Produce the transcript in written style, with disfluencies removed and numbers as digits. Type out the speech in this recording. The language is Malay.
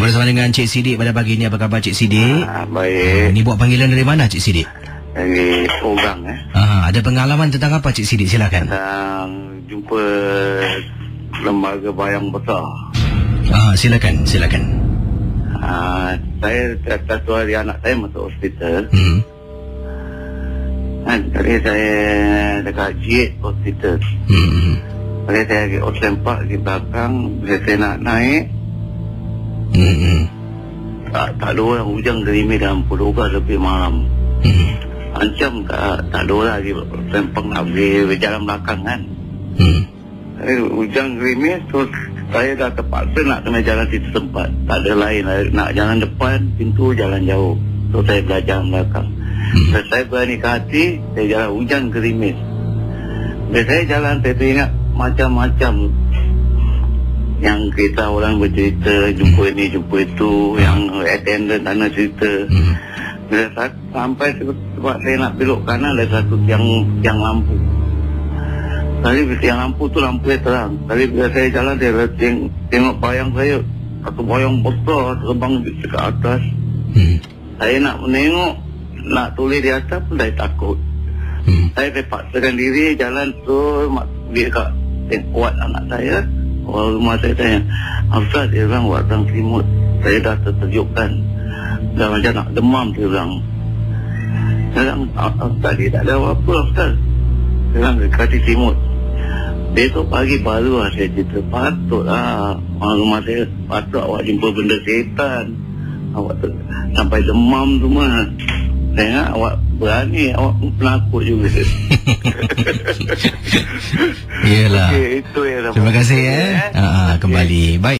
bersama dengan Cik Siddiq pada pagi ini. Apa khabar Cik Siddiq? Baik. Ni buat panggilan dari mana Cik Siddiq? Dari Pogang Ada pengalaman tentang apa Cik Siddiq? Silakan. Jumpa lembaga bayang besar. Silakan. Saya satu hari anak saya masuk hospital. Kali saya dekat Jit hospital. Kali saya pergi Oslempak di belakang. Bila saya nak naik, tak ada orang. Hujan gerimis dalam pukul 12 lebih malam. Macam tak ada orang lagi Oslempak nak pergi jalan belakang kan. Hujan gerimis, terus saya dah terpaksa nak kena jalan situ tempat. Tak ada lain. Nak jalan depan, pintu jalan jauh. So saya belajar belakang. Saya berani ke hati, saya jalan hujan gerimis. Bila saya jalan, saya teringat macam-macam yang kita orang bercerita, jumpa ini, jumpa itu, yang attendant sana cerita. Bila sampai tempat saya nak belok kanan, ada satu tiang lampu. Kali tiang lampu tu lampu yang terang. Kali bila saya jalan, saya tengok bayang saya. Satu bayang besar terbang ke atas. Saya nak menengok, nak tulis di atas pun saya takut. Saya terpaksakan diri jalan tu. Dia kat kuat anak saya. Orang rumah saya tanya, Ustaz, dia bilang warang selimut. Saya dah terkejutkan. Dah macam nak demam, dia bilang. Saya bilang, Ustaz, dia tak ada apa-apa, Ustaz. Dia bilang, kasih selimut. Besok pagi baru saya cerita, patutlah orang rumah saya, patut awak jumpa benda setan. Awak sampai demam semua. Saya ingat awak berani, awak pun penakut juga. Yelah. Okay, itu yang terima kasih kembali. Baik.